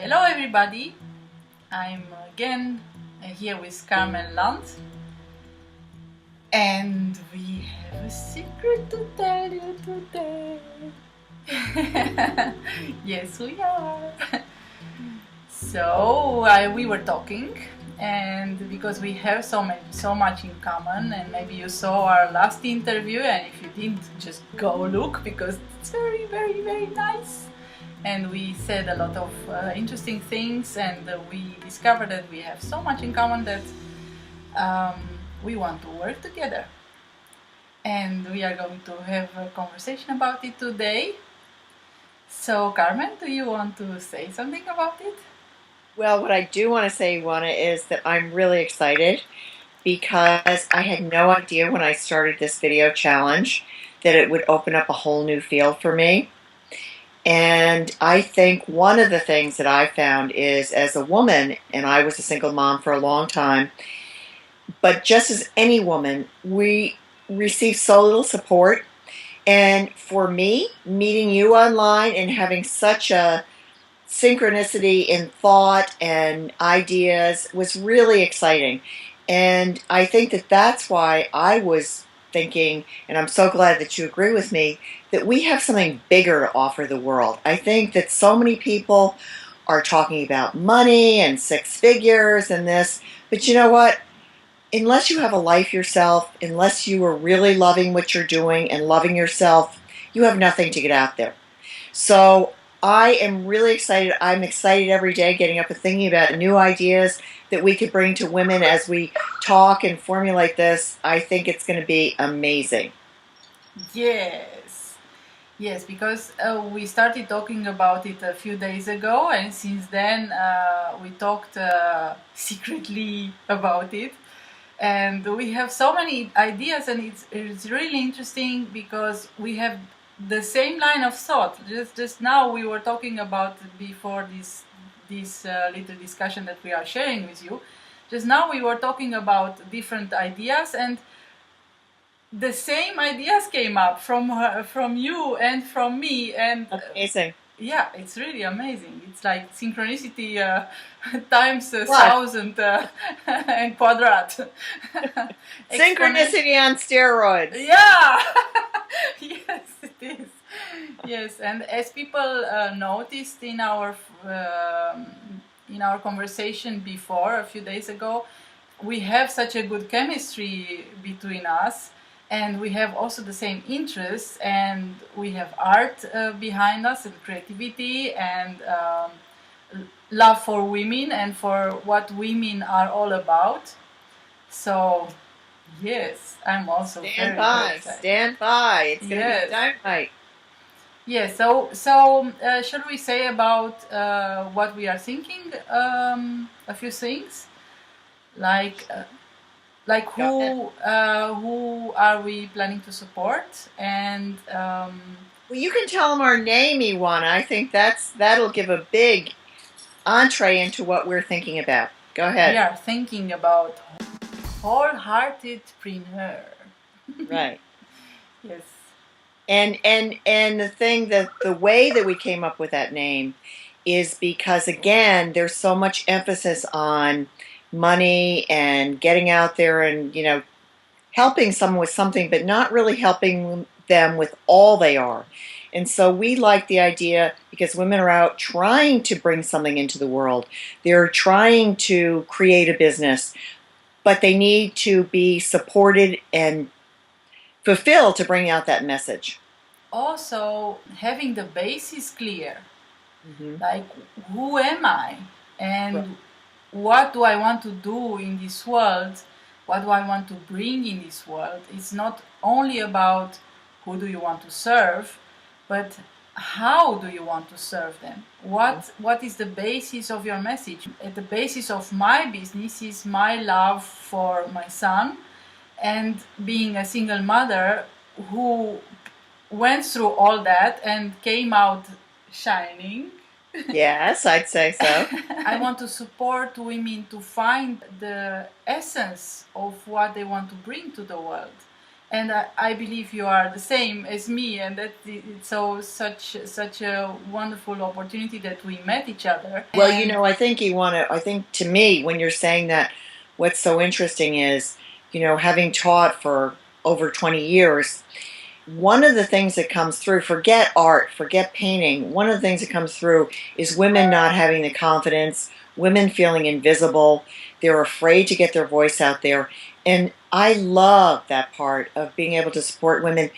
Hello everybody, I'm again here with Carmen and we have a secret to tell you today. Yes, we are. So we were talking, and because we have so much in common, and maybe you saw our last interview, and if you didn't, just go look because it's very, very, very nice. And we said a lot of interesting things, and we discovered that we have so much in common that we want to work together. And we are going to have a conversation about it today. So, Carmen, do you want to say something about it? Well, what I do want to say, Juana, is that I'm really excited because I had no idea when I started this video challenge that it would open up a whole new field for me. And I think one of the things that I found is, as a woman, and I was a single mom for a long time, but just as any woman, we receive so little support. And for me, meeting you online and having such a synchronicity in thought and ideas was really exciting. And I think that that's why I was thinking, and I'm so glad that you agree with me, that we have something bigger to offer the world. I think that so many people are talking about money and six figures and this, but you know what? Unless you have a life yourself, unless you are really loving what you're doing and loving yourself, you have nothing to get out there. So I am really excited. I'm excited every day getting up and thinking about new ideas that we could bring to women as we talk and formulate this. I think it's going to be amazing. Yes, because we started talking about it a few days ago, and since then we talked secretly about it. And we have so many ideas, and it's really interesting because we have the same line of thought. Just now we were talking about, before this little discussion that we are sharing with you, just now we were talking about different ideas, and the same ideas came up from her, from you, and from me, and amazing. Yeah, it's really amazing. It's like synchronicity times 1,000 and quadrat. Synchronicity on steroids. Yeah. Yes, it is. Yes, and as people noticed in our conversation before, a few days ago, we have such a good chemistry between us, and we have also the same interests, and we have art behind us, and creativity, and love for women and for what women are all about. So yes, I'm also stand very excited. Stand by. It's going to be dynamite. Yes. So should we say about what we are thinking? A few things, like who are we planning to support, and well, you can tell them our name, Iwana. I think that'll give a big entree into what we're thinking about. Go ahead. We are thinking about Wholehearted Preneur. Right. Yes. And the thing, that the way that we came up with that name is because, again, there's so much emphasis on money and getting out there and, helping someone with something, but not really helping them with all they are. And so we like the idea, because women are out trying to bring something into the world. They're trying to create a business, but they need to be supported and fulfilled to bring out that message. Also, having the basis clear, like who am I, and what do I want to do in this world, what do I want to bring in this world. It's not only about who do you want to serve, but how do you want to serve them. What is the basis of your message? At the basis of my business is my love for my son, and being a single mother who went through all that and came out shining. Yes, I'd say so. I want to support women to find the essence of what they want to bring to the world. and I believe you are the same as me, and that it's so such a wonderful opportunity that we met each other. Well, you know, I think I think to me, when you're saying that, what's so interesting is, you know, having taught for over 20 years, one of the things that comes through, forget art, forget painting, one of the things that comes through is women not having the confidence, women feeling invisible, they're afraid to get their voice out there. And I love that part of being able to support women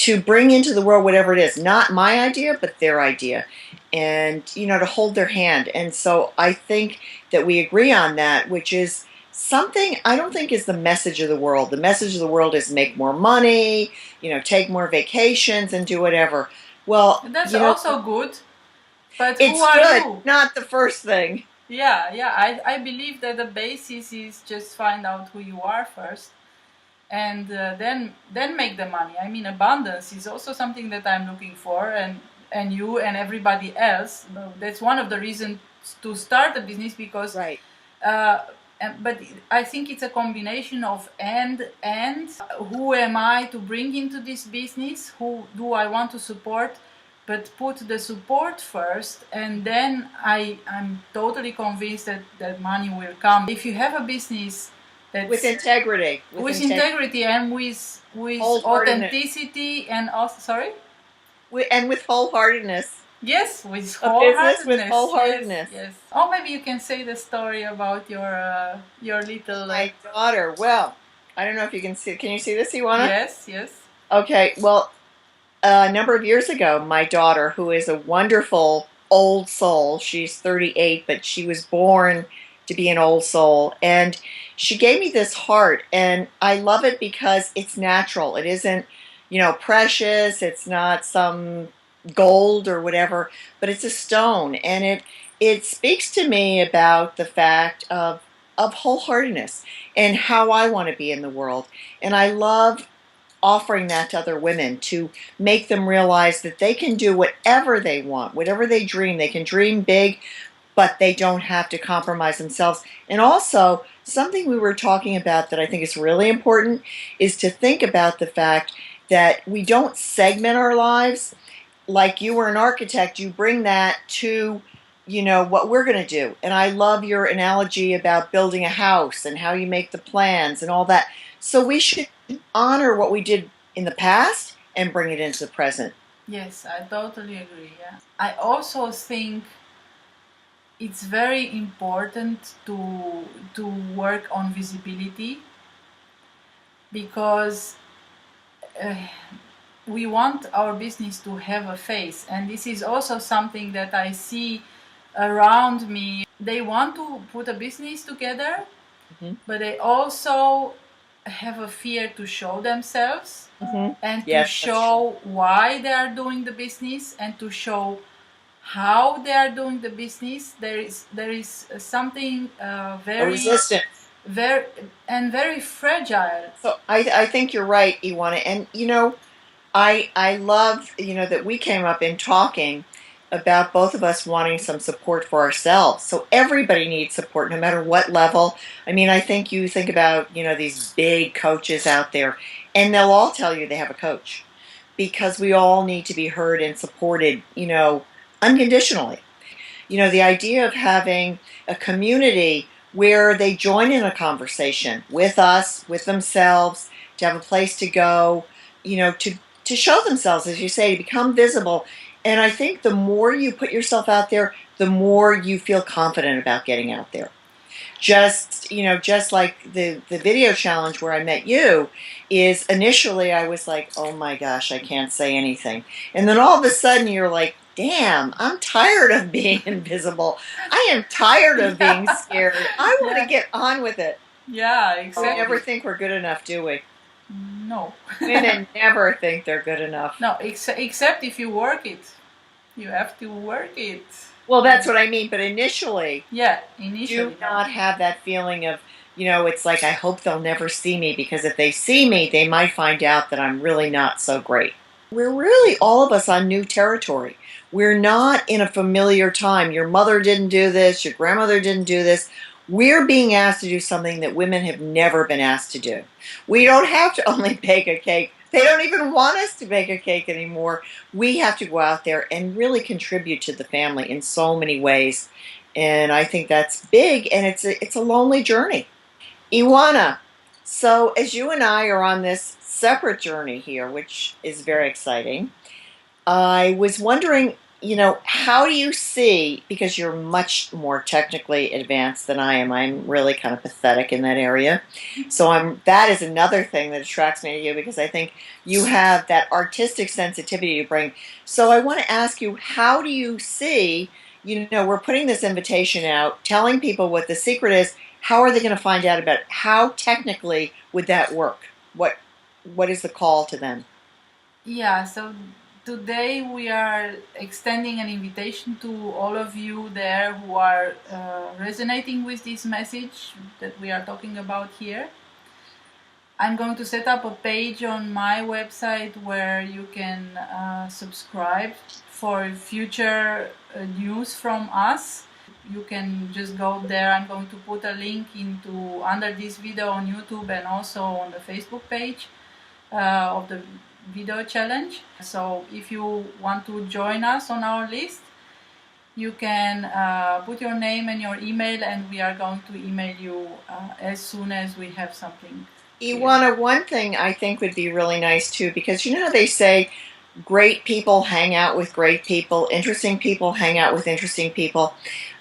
to bring into the world whatever it is, not my idea, but their idea. And, you know, to hold their hand. And so I think that we agree on that, which is something I don't think is the message of the world. The message of the world is make more money, you know, take more vacations and do whatever. Well, that's you know, also good, but it's who are good, you? not the first thing. Yeah. I believe that the basis is just find out who you are first, and then make the money. I mean, abundance is also something that I'm looking for, and you and everybody else. That's one of the reasons to start a business, because right. But I think it's a combination of and who am I to bring into this business? Who do I want to support? But put the support first, and then I'm totally convinced that money will come. If you have a business that's with integrity, with integrity and with authenticity and also, sorry? And with wholeheartedness. Yes, with wholeheartedness. A business with wholeheartedness. Yes. Oh, maybe you can say the story about your little. My daughter. Well, I don't know if you can see. Can you see this, Ioana? Yes. Okay. Well, a number of years ago, my daughter, who is a wonderful old soul, she's 38, but she was born to be an old soul, and she gave me this heart, and I love it because it's natural. It isn't, you know, precious. It's not some gold or whatever, but it's a stone, and it speaks to me about the fact of wholeheartedness and how I want to be in the world. And I love offering that to other women to make them realize that they can do whatever they want, whatever they dream. They can dream big, but they don't have to compromise themselves. And also, something we were talking about that I think is really important is to think about the fact that we don't segment our lives. Like you were an architect, you bring that to, you know, what we're going to do. And I love your analogy about building a house and how you make the plans and all that. So we should honor what we did in the past and bring it into the present. Yes, I totally agree. Yeah. I also think it's very important to work on visibility, because we want our business to have a face, and this is also something that I see around me. They want to put a business together, but they also have a fear to show themselves, and to show why they are doing the business, and to show how they are doing the business. There is something very resistant, very fragile. So I think you're right, Ioana. And you know, I love, you know, that we came up in talking about both of us wanting some support for ourselves. So everybody needs support, no matter what level. I mean, I think you think about, you know, these big coaches out there, and they'll all tell you they have a coach, because we all need to be heard and supported, you know, unconditionally. You know, the idea of having a community where they join in a conversation with us, with themselves, to have a place to go, you know, to show themselves, as you say, to become visible. And I think the more you put yourself out there, the more you feel confident about getting out there. Just, you know, just like the video challenge where I met you, is initially I was like, oh my gosh, I can't say anything. And then all of a sudden you're like, damn, I'm tired of being invisible. I am tired of being scared. I want to get on with it. Yeah, exactly. We never think we're good enough, do we? No. Women never think they're good enough. No, except if you work it. You have to work it. Well, that's what I mean. But initially, do not have that feeling of, you know, it's like, I hope they'll never see me, because if they see me, they might find out that I'm really not so great. We're really, all of us, on new territory. We're not in a familiar time. Your mother didn't do this. Your grandmother didn't do this. We're being asked to do something that women have never been asked to do. We don't have to only bake a cake. They don't even want us to bake a cake anymore. We have to go out there and really contribute to the family in so many ways. And I think that's big, and it's a lonely journey. Iwana, so as you and I are on this separate journey here, which is very exciting, I was wondering, how do you see, because you're much more technically advanced than I am, I'm really kind of pathetic in that area. So that is another thing that attracts me to you, because I think you have that artistic sensitivity you bring. So I want to ask you, how do you see, we're putting this invitation out, telling people what the secret is. How are they going to find out about it? How technically would that work? What is the call to them? Yeah, so today we are extending an invitation to all of you there who are resonating with this message that we are talking about here. I'm going to set up a page on my website where you can subscribe for future news from us. You can just go there. I'm going to put a link under this video on YouTube and also on the Facebook page of the video challenge. So if you want to join us on our list, you can put your name and your email, and we are going to email you as soon as we have something. Iwana, one thing I think would be really nice too, because how they say great people hang out with great people, interesting people hang out with interesting people.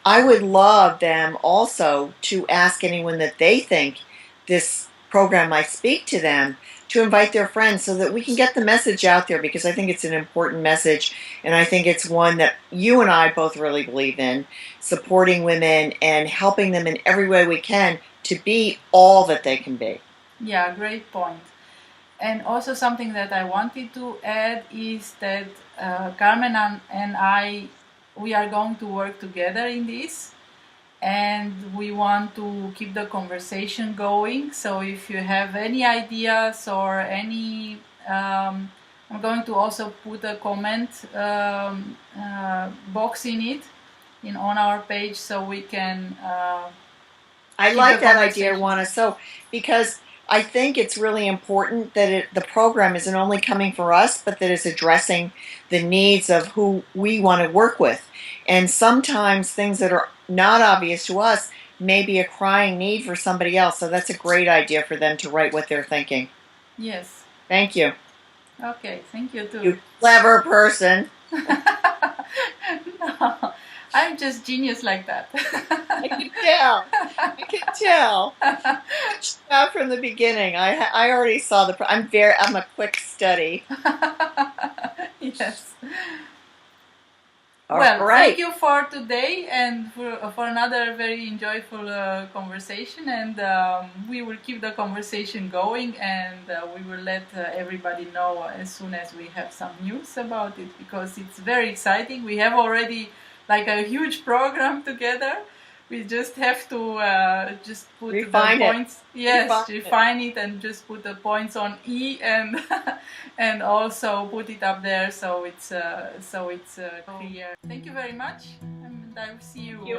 I would love them also to ask anyone that they think this program might speak to them, to invite their friends so that we can get the message out there, because I think it's an important message, and I think it's one that you and I both really believe in, supporting women and helping them in every way we can to be all that they can be. Yeah, great point. And also something that I wanted to add is that Carmen and I, we are going to work together in this, and we want to keep the conversation going. So if you have any ideas or any, I'm going to also put a comment box on our page, so we can. I like that idea, Juana. So because I think it's really important that the program isn't only coming for us, but that it's addressing the needs of who we want to work with. And sometimes things that are not obvious to us may be a crying need for somebody else. So that's a great idea for them to write what they're thinking. Yes. Thank you. Okay, thank you too. You clever person. No, I'm just genius like that. I can tell. I can tell. Out from the beginning, I already saw I'm a quick study. Yes. All well, right. Thank you for today and for another very enjoyable conversation, and we will keep the conversation going, and we will let everybody know as soon as we have some news about it, because it's very exciting. We have already like a huge program together. We just have to just put refine the points. It. Yes, refine it and just put the points on E and and also put it up there so it's clear. Thank you very much, and I will see you.